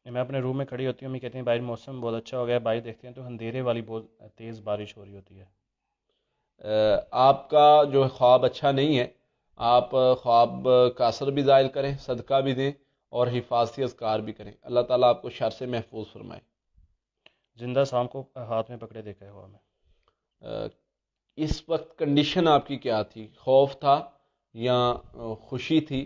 میں اپنے روم میں کھڑی ہوتی ہوں، امی کہتی ہیں باہر موسم بہت اچھا ہو گیا، باہر دیکھتے ہیں تو اندھیرے والی بہت تیز بارش ہو رہی ہوتی ہے۔ آپ کا جو خواب اچھا نہیں ہے، آپ خواب کا اثر بھی ظاہر کریں، صدقہ بھی دیں اور حفاظتی اذکار بھی کریں، اللہ تعالیٰ آپ کو شر سے محفوظ فرمائے۔ زندہ سانپ کو ہاتھ میں پکڑے دیکھا ہے ہوا میں۔ اس وقت کنڈیشن آپ کی کیا تھی؟ خوف تھا یا خوشی تھی؟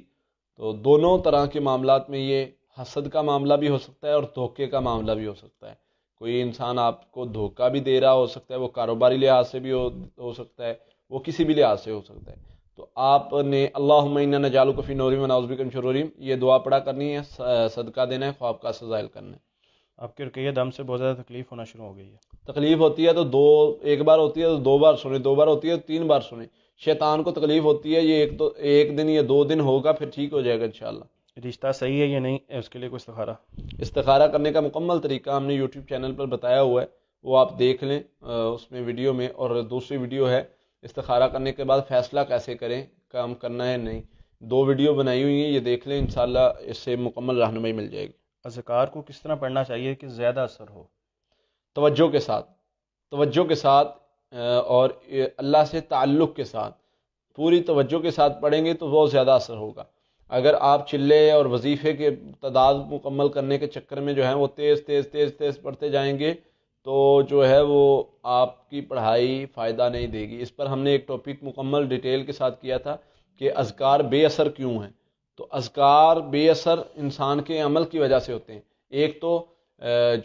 تو دونوں طرح کے معاملات میں یہ حسد کا معاملہ بھی ہو سکتا ہے اور دھوکے کا معاملہ بھی ہو سکتا ہے۔ کوئی انسان آپ کو دھوکہ بھی دے رہا ہو سکتا ہے، وہ کاروباری لحاظ سے بھی ہو سکتا ہے، وہ کسی بھی لحاظ سے ہو سکتا ہے۔ تو آپ نے اللہم انا نجعلک فی نورہم ونعوذ بک من شرورہم یہ دعا پڑھا کرنی ہے، صدقہ دینا ہے، خواب کا اثر ظاہر کرنا ہے۔ آپ کے رقیہ دم سے بہت زیادہ تکلیف ہونا شروع ہو گئی ہے۔ تکلیف ہوتی ہے تو ایک بار ہوتی ہے تو 2 بار سنیں، 2 بار ہوتی ہے تو 3 بار سنیں۔ شیطان کو تکلیف ہوتی ہے، یہ ایک دن یا 2 دن ہوگا، پھر ٹھیک ہو جائے گا انشاءاللہ۔ رشتہ صحیح ہے یا نہیں، اس کے لیے کوئی استخارہ؟ استخارہ کرنے کا مکمل طریقہ ہم نے یوٹیوب چینل پر بتایا ہوا ہے، وہ آپ دیکھ لیں اس میں ویڈیو میں، اور دوسری ویڈیو ہے استخارہ کرنے کے بعد فیصلہ کیسے کریں، کام کرنا ہے نہیں، 2 ویڈیو بنائی ہوئی ہیں، یہ دیکھ لیں، انشاءاللہ اس سے مکمل رہنمائی مل جائے گی۔ اذکار کو کس طرح پڑھنا چاہیے کہ زیادہ اثر ہو؟ توجہ کے ساتھ اور اللہ سے تعلق کے ساتھ، پوری توجہ کے ساتھ پڑھیں گے تو بہت زیادہ اثر ہوگا۔ اگر آپ چلے اور وظیفے کے تعداد مکمل کرنے کے چکر میں جو ہے وہ تیز پڑھتے جائیں گے تو جو ہے وہ آپ کی پڑھائی فائدہ نہیں دے گی۔ اس پر ہم نے ایک ٹاپک مکمل ڈیٹیل کے ساتھ کیا تھا کہ اذکار بے اثر کیوں ہیں۔ تو اذکار بے اثر انسان کے عمل کی وجہ سے ہوتے ہیں۔ ایک تو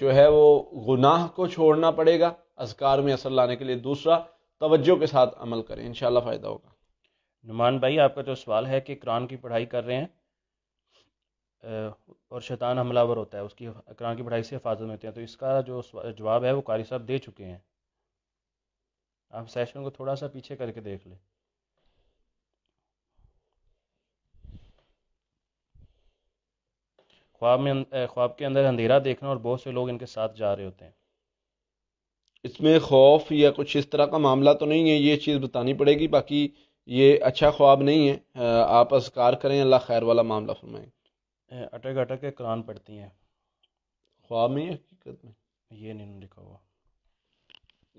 جو ہے وہ گناہ کو چھوڑنا پڑے گا اذکار میں اثر لانے کے لیے. دوسرا توجہ کے ساتھ عمل کریں، انشاءاللہ فائدہ ہوگا. نعمان بھائی آپ کا جو سوال ہے کہ قرآن کی پڑھائی کر رہے ہیں اور شیطان حملہ ور ہوتا ہے، اس کی قرآن کی پڑھائی سے حفاظت میں ہوتے ہیں، تو اس کا جو جواب ہے وہ قاری صاحب دے چکے ہیں. آپ سیشن کو تھوڑا سا پیچھے کر کے دیکھ لیں. خواب کے اندر اندھیرا دیکھنا اور بہت سے لوگ ان کے ساتھ جا رہے ہوتے ہیں. اس میں خوف یا کچھ اس طرح کا معاملہ تو نہیں ہے، یہ چیز بتانی پڑے گی. باقی یہ اچھا خواب نہیں ہے. آپ اذکار کریں، اللہ خیر والا معاملہ فرمائیں. اٹک اٹک کے قرآن پڑھتی ہیں. خواب میں یا حقیقت میں یہ نہیں لکھا ہوا.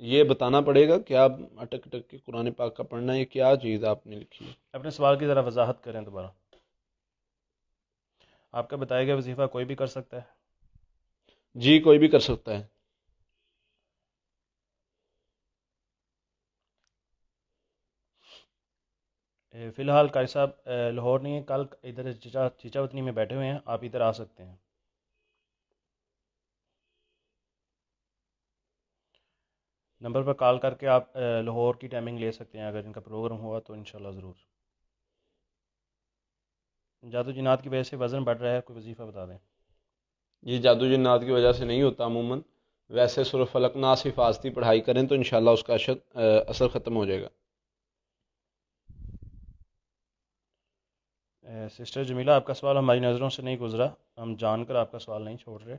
یہ بتانا پڑے گا کہ آپ اٹک اٹک کے قرآن پاک کا پڑھنا ہے، کیا چیز آپ نے لکھی ہے. اپنے سوال کی ذرا وضاحت کریں دوبارہ. آپ کا بتایا گیا وظیفہ کوئی بھی کر سکتا ہے؟ جی کوئی بھی کر سکتا ہے. فی الحال قاری صاحب لاہور نہیں ہیں، کل ادھر چیچا وطنی میں بیٹھے ہوئے ہیں، آپ ادھر آ سکتے ہیں. نمبر پر کال کر کے آپ لاہور کی ٹائمنگ لے سکتے ہیں، اگر ان کا پروگرام ہوا تو انشاءاللہ ضرور. جادو جنات کی وجہ سے وزن بڑھ رہا ہے، کوئی وظیفہ بتا دیں. یہ جادو جنات کی وجہ سے نہیں ہوتا عموماً. ویسے سورہ فلق ناس حفاظتی پڑھائی کریں تو انشاءاللہ اس کا اثر ختم ہو جائے گا. سسٹر جمیلہ آپ کا سوال ہماری نظروں سے نہیں گزرا، ہم جان کر آپ کا سوال نہیں چھوڑ رہے.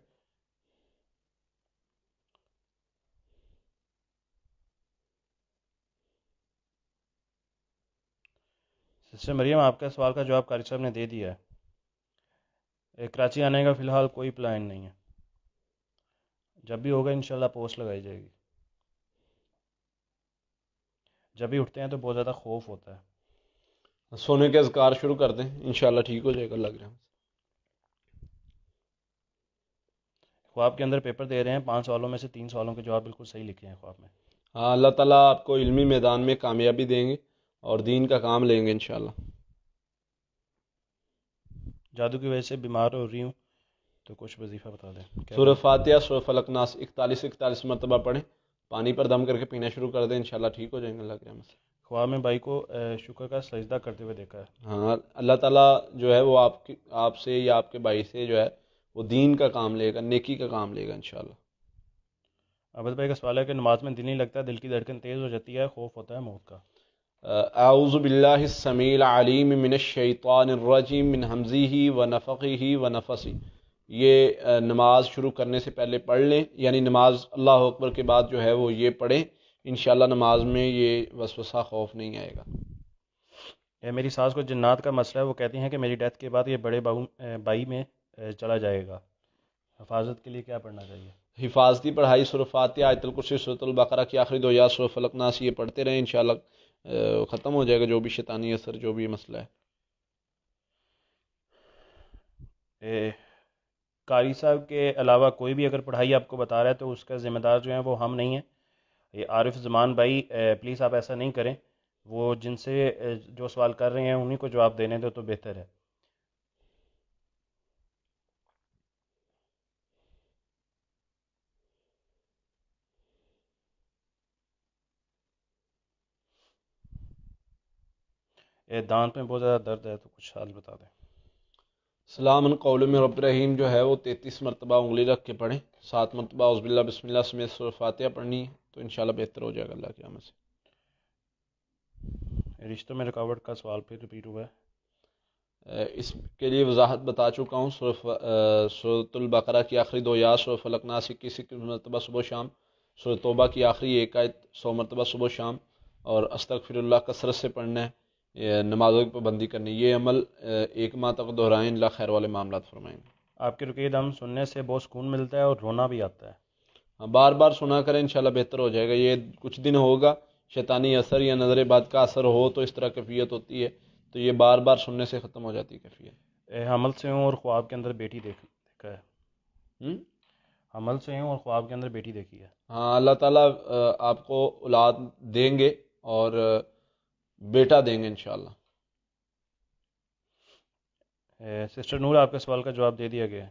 سسٹر مریم آپ کا سوال کا جواب قاری صاحب نے دے دیا ہے. کراچی آنے کا فی الحال کوئی پلان نہیں ہے، جب بھی ہوگا انشاءاللہ پوسٹ لگائی جائے گی. جب بھی اٹھتے ہیں تو بہت زیادہ خوف ہوتا ہے. سونے کے اذکار شروع کر دیں، انشاءاللہ ٹھیک ہو جائے گا. لگ رہا ہے خواب کے اندر پیپر دے رہے ہیں، 5 سوالوں میں سے 3 سوالوں کے جواب بالکل صحیح لکھے ہیں خواب میں. ہاں، اللہ تعالیٰ آپ کو علمی میدان میں کامیابی دیں گے اور دین کا کام لیں گے انشاءاللہ. جادو کی وجہ سے بیمار ہو رہی ہوں تو کچھ وظیفہ بتا دیں. سورہ فاتحہ سورہ فلق ناس 41 مرتبہ پڑھیں، پانی پر دم کر کے پینا شروع کر دیں، انشاءاللہ ٹھیک ہو جائیں گے اللہ کے رحمت سے. خواب میں بھائی کو شکر کا سجدہ کرتے ہوئے دیکھا ہے. ہاں، اللہ تعالیٰ جو ہے وہ آپ سے یا آپ کے بھائی سے جو ہے وہ دین کا کام لے گا، نیکی کا کام لے گا انشاءاللہ. عبد بھائی کا سوال ہے کہ نماز میں دل نہیں لگتا، دل کی دھڑکن تیز ہو جاتی ہے، خوف ہوتا ہے موت کا. اعوذ باللہ السمیع العلیم من الشیطان الرجیم من حمزہ ونفخہ ونفثہ. یہ نماز شروع کرنے سے پہلے پڑھ لیں، یعنی نماز اللہ اکبر کے بعد جو ہے وہ یہ پڑھیں، انشاءاللہ نماز میں یہ وسوسہ خوف نہیں آئے گا. میری ساس کو جنات کا مسئلہ ہے، وہ کہتی ہیں کہ میری ڈیتھ کے بعد یہ بڑے بائی میں چلا جائے گا، حفاظت کے لیے کیا پڑھنا چاہیے؟ حفاظتی پڑھائی سورہ فاتحہ، آیت الکرسی، سورۃ البقرہ کی آخری 2 یا سورہ فلق ناس یہ پڑھتے رہیں، انشاءاللہ ختم ہو جائے گا جو بھی شیطانی اثر، جو بھی مسئلہ ہے. قاری صاحب کے علاوہ کوئی بھی اگر پڑھائی آپ کو بتا رہا ہے تو اس کا ذمہ دار جو ہیں وہ ہم نہیں ہیں. یہ عارف زمان بھائی پلیز آپ ایسا نہیں کریں، وہ جن سے جو سوال کر رہے ہیں انہیں کو جواب دینے دو تو بہتر ہے. دانت میں بہت زیادہ درد ہے تو کچھ حال بتا دیں. سلام قول میں رب رحیم جو ہے وہ 33 مرتبہ انگلی رکھ کے پڑھیں، 7 مرتبہ اعوذ باللہ بسم اللہ سمیت سورہ فاتحہ پڑھنی ہے تو انشاءاللہ بہتر ہو جائے گا اللہ کی رحمت سے. رشتوں میں رکاوٹ کا سوال پھر رپیٹ ہوا ہے. اس کے لیے وضاحت بتا چکا ہوں. سورۃ البقرہ کی آخری 2 یا سورہ فلق ناس 21 مرتبہ صبح و شام، سورۃ توبہ کی آخری 1 آیت 100 مرتبہ صبح و شام، اور استغفر اللہ کثرت سے پڑھنا ہے. نمازوں کی پابندی کرنی، یہ عمل 1 ماہ تک دہرائیں، اللہ خیر والے معاملات فرمائیں گے. آپ کے رقیہ دم سننے سے بہت سکون ملتا ہے اور رونا بھی آتا ہے. بار بار سنا کریں، انشاءاللہ بہتر ہو جائے گا. یہ کچھ دن ہوگا، شیطانی اثر یا نظر بد کا اثر ہو تو اس طرح کیفیت ہوتی ہے، تو یہ بار بار سننے سے ختم ہو جاتی ہے کیفیت. حمل سے ہوں اور خواب کے اندر بیٹی دیکھا ہے. حمل سے ہوں اور خواب کے اندر بیٹی دیکھی ہے. ہاں، اللہ تعالیٰ آپ کو اولاد دیں گے اور بیٹا دیں گے انشاءاللہ. سسٹر نور آپ کے سوال کا جواب دے دیا گیا ہے.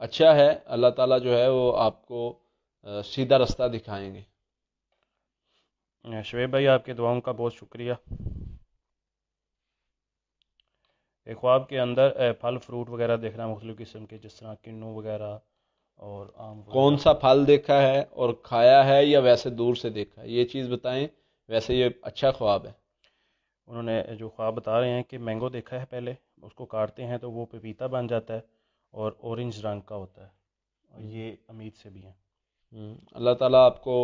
اچھا ہے، اللہ تعالیٰ جو ہے وہ آپ کو سیدھا رستہ دکھائیں گے۔ شعیب بھائی آپ کے دعاؤں کا بہت شکریہ۔ خواب کے اندر پھل فروٹ وغیرہ دیکھنا مختلف قسم کے، جس طرح کنو وغیرہ اور آم وغیرہ۔ کون سا پھل دیکھا ہے اور کھایا ہے یا ویسے دور سے دیکھا ہے، یہ چیز بتائیں، ویسے یہ اچھا خواب ہے۔ انہوں نے جو خواب بتا رہے ہیں کہ مینگو دیکھا ہے، پہلے اس کو کاٹتے ہیں تو وہ پپیتا بن جاتا ہے اور اورنج رنگ کا ہوتا ہے، اور یہ امید سے بھی ہیں۔ اللہ تعالیٰ آپ کو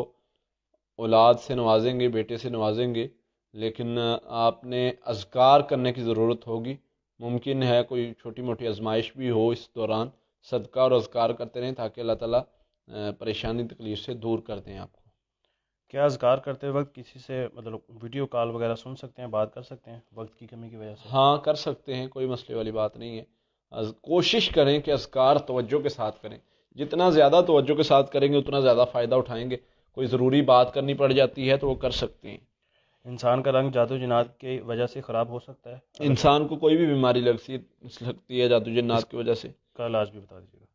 اولاد سے نوازیں گے، بیٹے سے نوازیں گے، لیکن آپ نے اذکار کرنے کی ضرورت ہوگی۔ ممکن ہے کوئی چھوٹی موٹی آزمائش بھی ہو اس دوران، صدقہ اور اذکار کرتے رہیں تاکہ اللہ تعالیٰ پریشانی تکلیف سے دور کر دیں آپ کو۔ کیا اذکار کرتے وقت کسی سے مطلب ویڈیو کال وغیرہ سن سکتے ہیں، بات کر سکتے ہیں وقت کی کمی کی وجہ سے؟ ہاں کر سکتے ہیں، کوئی مسئلے والی بات نہیں ہے۔ کوشش کریں کہ اذکار توجہ کے ساتھ کریں، جتنا زیادہ توجہ کے ساتھ کریں گے اتنا زیادہ فائدہ اٹھائیں گے۔ کوئی ضروری بات کرنی پڑ جاتی ہے تو وہ کر سکتے ہیں۔ انسان کا رنگ جادو جنات کی وجہ سے خراب ہو سکتا ہے؟ انسان کو کوئی بھی بیماری لگتی ہے جادو جنات کی وجہ سے، کا علاج بھی بتا دیجیے گا۔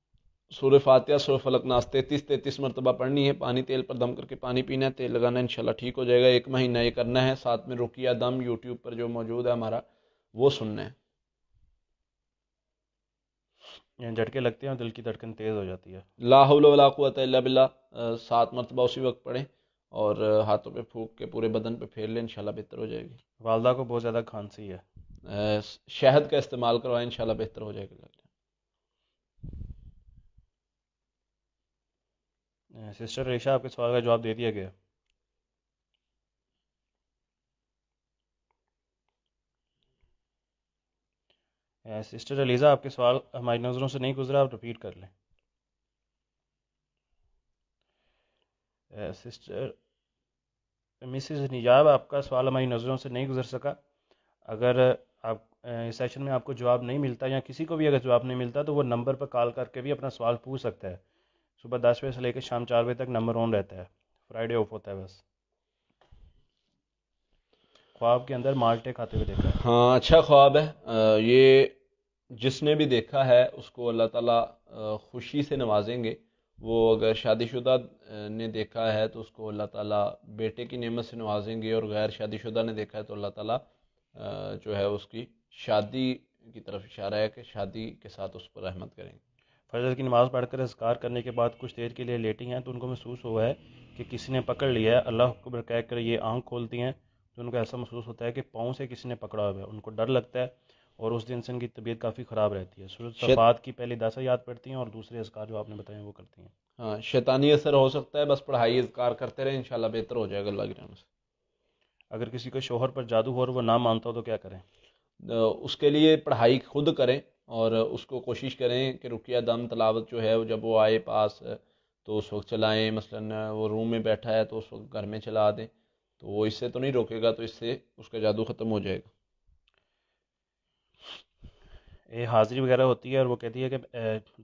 سورہ فاتحہ، سورہ فلق ناس 33 مرتبہ پڑھنی ہے، پانی تیل پر دم کر کے پانی پینا ہے، تیل لگانا ہے، انشاءاللہ ٹھیک ہو جائے گا۔ 1 مہینہ یہ کرنا ہے، ساتھ میں رقیہ دم یوٹیوب پر جو موجود ہے ہمارا، وہ سننا ہے۔ یعنی جھٹکے لگتے ہیں اور دل کی دھڑکن تیز ہو جاتی ہے۔ لا حول ولا قوت الا باللہ 7 مرتبہ اسی وقت پڑھیں اور ہاتھوں پہ پھونک کے پورے بدن پہ پھیر لیں، انشاءاللہ بہتر ہو جائے گی۔ والدہ کو بہت زیادہ کھانسی ہے، شہد کا استعمال کروائیں، انشاءاللہ بہتر ہو جائے گا۔ سسٹر ریشا آپ کے سوال کا جواب دے دیا گیا۔ سسٹر علیزہ آپ کے سوال ہماری نظروں سے نہیں گزرا، آپ رپیٹ کر لیں۔ سسٹر مسز نجاب آپ کا سوال ہماری نظروں سے نہیں گزر سکا۔ اگر آپ اس سیشن میں آپ کو جواب نہیں ملتا یا کسی کو بھی اگر جواب نہیں ملتا تو وہ نمبر پر کال کر کے بھی اپنا سوال پوچھ سکتا ہے۔ صبح 10 بجے سے لے کے شام 4 بجے تک نمبر آن رہتا ہے، فرائیڈے آف ہوتا ہے بس۔ خواب کے اندر مالٹے کھاتے ہوئے دیکھا ہے۔ ہاں اچھا خواب ہے، یہ جس نے بھی دیکھا ہے اس کو اللہ تعالیٰ خوشی سے نوازیں گے۔ وہ اگر شادی شدہ نے دیکھا ہے تو اس کو اللہ تعالیٰ بیٹے کی نعمت سے نوازیں گے، اور غیر شادی شدہ نے دیکھا ہے تو اللہ تعالیٰ جو ہے اس کی شادی کی طرف اشارہ ہے کہ شادی کے ساتھ اس پر رحمت کریں گے۔ فجر کی نماز پڑھ کر اذکار کرنے کے بعد کچھ دیر کے لیے لیٹی ہیں تو ان کو محسوس ہوا ہے کہ کسی نے پکڑ لیا ہے، اللہ اکبر کہہ کر یہ آنکھ کھولتی ہیں تو ان کو ایسا محسوس ہوتا ہے کہ پاؤں سے کسی نے پکڑا ہوا ہے، ان کو ڈر لگتا ہے اور اس دن سے ان کی طبیعت کافی خراب رہتی ہے۔ سورۃ صفات کی پہلی 10 آیات پڑھتی ہیں اور دوسرے اذکار جو آپ نے بتائے وہ کرتی ہیں۔ ہاں شیطانی اثر ہو سکتا ہے، بس پڑھائی اذکار کرتے رہیں، انشاءاللہ بہتر ہو جائے گا اللہ کی رحمت سے۔ اگر کسی کو شوہر پر جادو ہو اور وہ نہ مانتا ہو تو کیا کریں؟ اس کے لیے پڑھائی خود کریں اور اس کو کوشش کریں کہ رقیہ دم تلاوت جو ہے جب وہ آئے پاس تو اس وقت چلائیں، مثلا وہ روم میں بیٹھا ہے تو اس وقت گھر میں چلا دیں، تو وہ اس سے تو نہیں روکے گا، تو اس سے اس کا جادو ختم ہو جائے گا۔ یہ حاضری وغیرہ ہوتی ہے اور وہ کہتی ہے کہ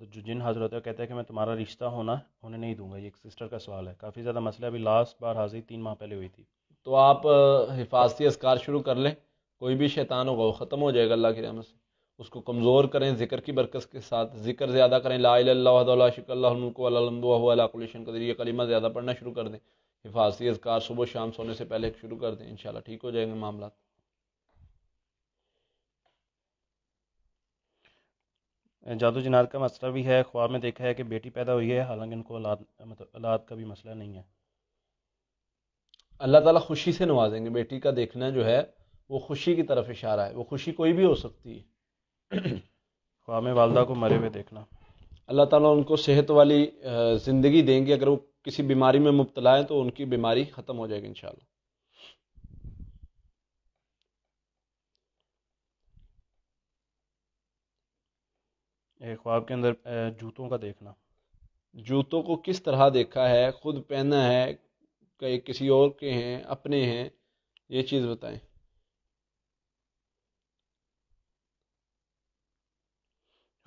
جو جن حاضر ہوتا ہے وہ کہتا ہے کہ میں تمہارا رشتہ ہونے نہیں دوں گا۔ یہ ایک سسٹر کا سوال ہے، کافی زیادہ مسئلہ، ابھی لاسٹ بار حاضری 3 ماہ پہلے ہوئی تھی۔ تو آپ حفاظتی اذکار شروع کر لیں، کوئی بھی شیطان ہوگا وہ ختم ہو جائے گا اللہ کی رحمت سے۔ اس کو کمزور کریں ذکر کی برکت کے ساتھ، ذکر زیادہ کریں، لا الہ الا اللہ وحدہ لا شریک لہ لہ الملک و لہ الحمد وہو علی کل شیء قدیر، یہ کلمہ زیادہ پڑھنا شروع کر دیں۔ حفاظتی اذکار صبح شام سونے سے پہلے شروع کر دیں، انشاءاللہ ٹھیک ہو جائیں گے معاملات۔ جادو جنات کا مسئلہ بھی ہے، خواب میں دیکھا ہے کہ بیٹی پیدا ہوئی ہے، حالانکہ ان کو اولاد کا بھی مسئلہ نہیں ہے۔ اللہ تعالیٰ خوشی سے نوازیں گے، بیٹی کا دیکھنا جو ہے وہ خوشی کی طرف اشارہ ہے، وہ خوشی کوئی بھی ہو سکتی ہے۔ خواب میں والدہ کو مرے ہوئے دیکھنا۔ اللہ تعالیٰ ان کو صحت والی زندگی دیں گے، اگر وہ کسی بیماری میں مبتلا ہیں تو ان کی بیماری ختم ہو جائے گی انشاءاللہ۔ ایک خواب کے اندر جوتوں کا دیکھنا۔ جوتوں کو کس طرح دیکھا ہے، خود پہنا ہے کہ کسی اور کے ہیں، اپنے ہیں، یہ چیز بتائیں۔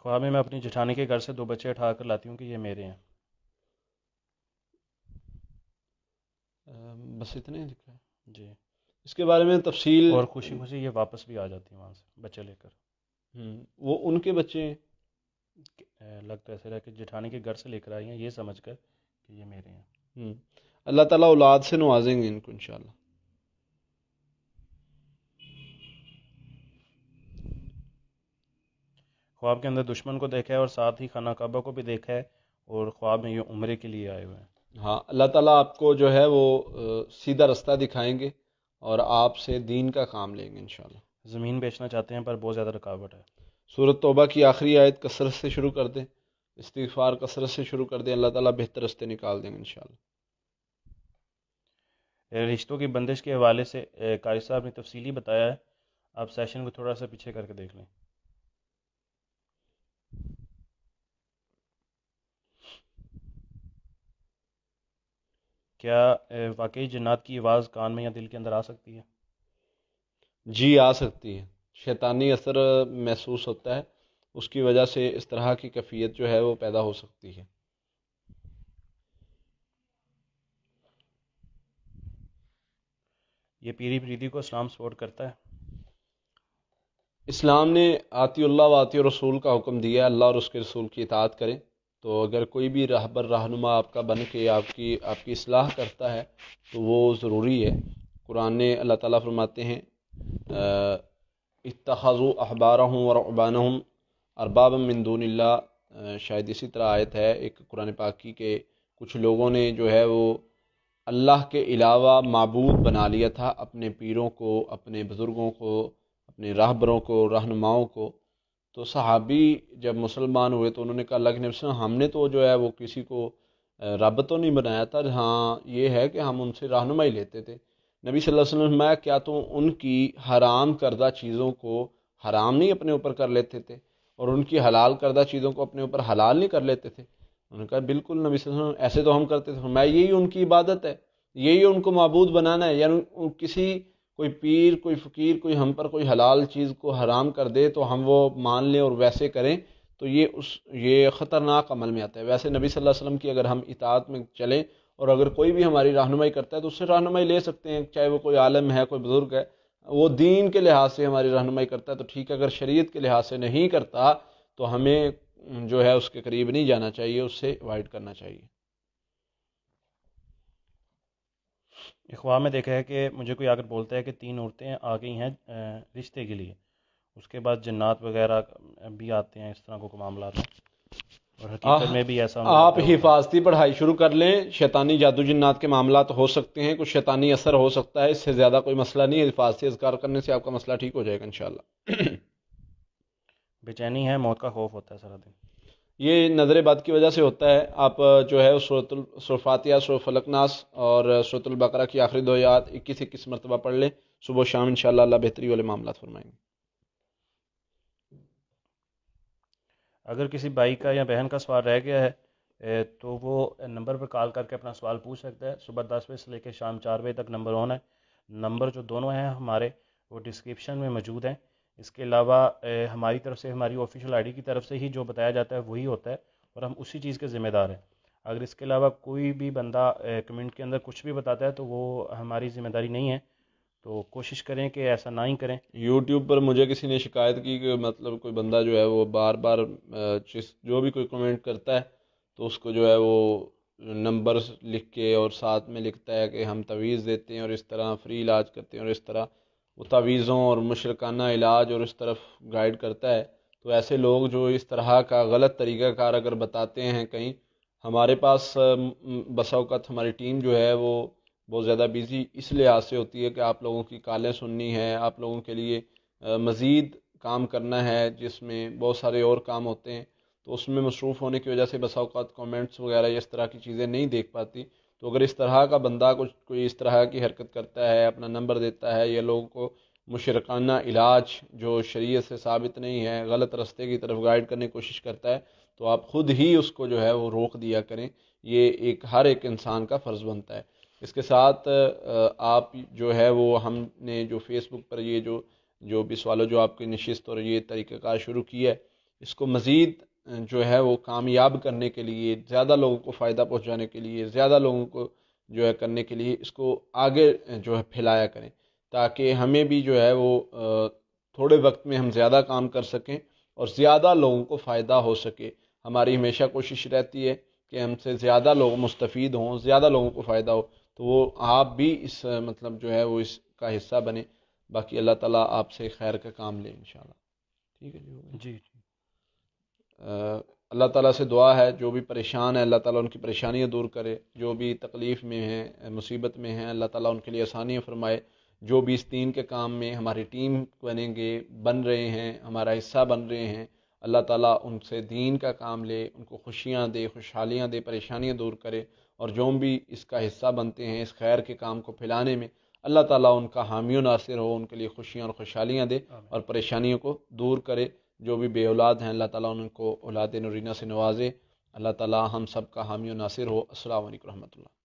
خواب میں اپنی جٹھانی کے گھر سے 2 بچے اٹھا کر لاتی ہوں کہ یہ میرے ہیں۔ بس اتنے ہی دکھا ہے جی، اس کے بارے میں تفصیل۔ اور خوشی خوشی یہ واپس بھی آ جاتی ہیں وہاں سے بچے لے کر۔ وہ ان کے بچے ہیں، لگ تو ایسے رہا کہ جٹھانی کے گھر سے لے کر آئی ہیں یہ سمجھ کر کہ یہ میرے ہیں۔ اللہ تعالیٰ اولاد سے نوازیں گے ان کو انشاءاللہ۔ خواب کے اندر دشمن کو دیکھا ہے اور ساتھ ہی خانہ کعبہ کو بھی دیکھا ہے، اور خواب میں یہ عمرے کے لیے آئے ہوئے ہیں۔ ہاں، اللہ تعالیٰ آپ کو جو ہے وہ سیدھا رستہ دکھائیں گے اور آپ سے دین کا کام لیں گے انشاءاللہ۔ زمین بیچنا چاہتے ہیں پر بہت زیادہ رکاوٹ ہے۔ سورۃ توبہ کی آخری آیت کثرت سے شروع کر دیں، استغفار کثرت سے شروع کر دیں، اللہ تعالیٰ بہتر رستے نکال دیں گے انشاءاللہ۔ رشتوں کی بندش کے حوالے سے قاری صاحب نے تفصیلی بتایا ہے، آپ سیشن کو تھوڑا سا پیچھے کر کے دیکھ لیں۔ کیا واقعی جنات کی آواز کان میں یا دل کے اندر آ سکتی ہے؟ جی آ سکتی ہے، شیطانی اثر محسوس ہوتا ہے، اس کی وجہ سے اس طرح کی کیفیت جو ہے وہ پیدا ہو سکتی ہے۔ یہ پیری پریدی کو اسلام سپورٹ کرتا ہے؟ اسلام نے آتی اللہ و آتی رسول کا حکم دیا ہے، اللہ اور اس کے رسول کی اطاعت کریں، تو اگر کوئی بھی راہبر رہنما آپ کا بن کے آپ کی اصلاح کرتا ہے تو وہ ضروری ہے۔ قرآن نے اللہ تعالیٰ فرماتے ہیں اتخذوا احبارهم ورهبانهم اربابا من دون اللہ، شاید اسی طرح آیت ہے ایک قرآن پاک کی کہ کچھ لوگوں نے جو ہے وہ اللہ کے علاوہ معبود بنا لیا تھا اپنے پیروں کو، اپنے بزرگوں کو، اپنے راہبروں کو، رہنماؤں کو۔ تو صحابی جب مسلمان ہوئے تو انہوں نے کہا اللہ کے نبی صلی اللہ علیہ وسلم، ہم نے تو جو ہے وہ کسی کو رب تو نہیں بنایا تھا، ہاں یہ ہے کہ ہم ان سے رہنمائی لیتے تھے۔ نبی صلی اللہ علیہ وسلم نے فرمایا کیا تو ان کی حرام کردہ چیزوں کو حرام نہیں اپنے اوپر کر لیتے تھے اور ان کی حلال کردہ چیزوں کو اپنے اوپر حلال نہیں کر لیتے تھے؟ انہوں نے کہا بالکل نبی صلی اللہ علیہ وسلم، ایسے تو ہم کرتے تھے۔ فرمایا یہی ان کی عبادت ہے، یہی ان کو معبود بنانا ہے، یعنی کسی کوئی پیر، کوئی فقیر، کوئی ہم پر کوئی حلال چیز کو حرام کر دے تو ہم وہ مان لیں اور ویسے کریں تو یہ خطرناک عمل میں آتا ہے۔ ویسے نبی صلی اللہ علیہ وسلم کی اگر ہم اطاعت میں چلیں اور اگر کوئی بھی ہماری رہنمائی کرتا ہے تو اس سے رہنمائی لے سکتے ہیں، چاہے وہ کوئی عالم ہے، کوئی بزرگ ہے، وہ دین کے لحاظ سے ہماری رہنمائی کرتا ہے تو ٹھیک ہے، اگر شریعت کے لحاظ سے نہیں کرتا تو ہمیں جو ہے اس کے قریب نہیں جانا چاہیے، اس سے اوائڈ کرنا چاہیے۔ اخوان میں دیکھا ہے کہ مجھے کوئی آ کر بولتا ہے کہ 3 عورتیں آ گئی ہیں رشتے کے لیے، اس کے بعد جنات وغیرہ بھی آتے ہیں، اس طرح کو معاملات ہیں، اور حقیقت میں بھی ایسا آپ حفاظتی پڑھائی شروع کر لیں، شیطانی جادو جنات کے معاملات ہو سکتے ہیں، کچھ شیطانی اثر ہو سکتا ہے، اس سے زیادہ کوئی مسئلہ نہیں ہے، حفاظتی اذکار کرنے سے آپ کا مسئلہ ٹھیک ہو جائے گا انشاءاللہ۔ بے چینی ہے، موت کا خوف ہوتا ہے سارا دن، یہ نظر بد کی وجہ سے ہوتا ہے۔ آپ جو ہے سورۃ فاتحہ، سورۃ فلق ناس اور سورۃ البقرہ کی آخری 2 آیات 21 مرتبہ پڑھ لیں صبح و شام، انشاءاللہ اللہ بہتری والے معاملات فرمائیں گے۔ اگر کسی بھائی کا یا بہن کا سوال رہ گیا ہے تو وہ نمبر پر کال کر کے اپنا سوال پوچھ سکتا ہے۔ صبح 10 بجے سے لے کے شام 4 بجے تک نمبر آن ہے، نمبر جو دونوں ہیں ہمارے وہ ڈسکرپشن میں موجود ہیں۔ اس کے علاوہ ہماری طرف سے، ہماری آفیشیل آئی ڈی کی طرف سے ہی جو بتایا جاتا ہے وہی ہوتا ہے اور ہم اسی چیز کے ذمہ دار ہیں۔ اگر اس کے علاوہ کوئی بھی بندہ کمنٹ کے اندر کچھ بھی بتاتا ہے تو وہ ہماری ذمہ داری نہیں ہے، تو کوشش کریں کہ ایسا نہ ہی کریں۔ یوٹیوب پر مجھے کسی نے شکایت کی کہ مطلب کوئی بندہ جو ہے وہ بار بار جو بھی کوئی کمنٹ کرتا ہے تو اس کو جو ہے وہ نمبر لکھ کے اور ساتھ میں لکھتا ہے کہ ہم تعویذ دیتے ہیں اور اس طرح فری علاج کرتے ہیں اور اس طرح وہ تعویذوں اور مشرکانہ علاج اور اس طرف گائیڈ کرتا ہے۔ تو ایسے لوگ جو اس طرح کا غلط طریقہ کار اگر بتاتے ہیں کہیں، ہمارے پاس بسا اوقات ہماری ٹیم جو ہے وہ بہت زیادہ بیزی اس لحاظ سے ہوتی ہے کہ آپ لوگوں کی کالیں سننی ہے، آپ لوگوں کے لیے مزید کام کرنا ہے جس میں بہت سارے اور کام ہوتے ہیں، تو اس میں مصروف ہونے کی وجہ سے بسا اوقات کامنٹس وغیرہ اس طرح کی چیزیں نہیں دیکھ پاتی۔ تو اگر اس طرح کا بندہ کوئی اس طرح کی حرکت کرتا ہے، اپنا نمبر دیتا ہے یا لوگوں کو مشرکانہ علاج جو شریعت سے ثابت نہیں ہے غلط رستے کی طرف گائیڈ کرنے کی کوشش کرتا ہے تو آپ خود ہی اس کو جو ہے وہ روک دیا کریں، یہ ہر ایک انسان کا فرض بنتا ہے۔ اس کے ساتھ آپ جو ہے وہ ہم نے جو فیس بک پر یہ جو بھی سوالو جو آپ کی نشست اور یہ طریقہ کار شروع کیا ہے، اس کو مزید جو ہے وہ کامیاب کرنے کے لیے، زیادہ لوگوں کو فائدہ پہنچانے کے لیے، زیادہ لوگوں کو جو ہے کرنے کے لیے اس کو آگے جو ہے پھیلایا کریں، تاکہ ہمیں بھی جو ہے وہ تھوڑے وقت میں ہم زیادہ کام کر سکیں اور زیادہ لوگوں کو فائدہ ہو سکے۔ ہماری ہمیشہ کوشش رہتی ہے کہ ہم سے زیادہ لوگ مستفید ہوں، زیادہ لوگوں کو فائدہ ہو، تو وہ آپ بھی اس مطلب جو ہے وہ اس کا حصہ بنے. باقی اللہ تعالیٰ آپ سے خیر کا کام لے انشاءاللہ. ٹھیک ہے جی. جی اللہ تعالیٰ سے دعا ہے جو بھی پریشان ہے اللہ تعالیٰ ان کی پریشانیاں دور کرے، جو بھی تکلیف میں ہیں مصیبت میں ہیں اللہ تعالیٰ ان کے لیے آسانیاں فرمائے. جو بھی اس دین کے کام میں ہماری ٹیم بنیں گے، بن رہے ہیں، ہمارا حصہ بن رہے ہیں، اللہ تعالیٰ ان سے دین کا کام لے، ان کو خوشیاں دے، خوشحالیاں دے، پریشانیاں دور کرے. اور جو بھی اس کا حصہ بنتے ہیں اس خیر کے کام کو پھیلانے میں، اللہ تعالیٰ ان کا حامی و ناصر ہو، ان کے لیے خوشیاں اور خوشحالیاں دے اور پریشانیوں کو دور کرے. جو بھی بے اولاد ہیں اللہ تعالیٰ ان کو اولاد نورینہ سے نوازے. اللہ تعالیٰ ہم سب کا حامی و ناصر ہو. السلام علیکم و رحمۃ اللہ.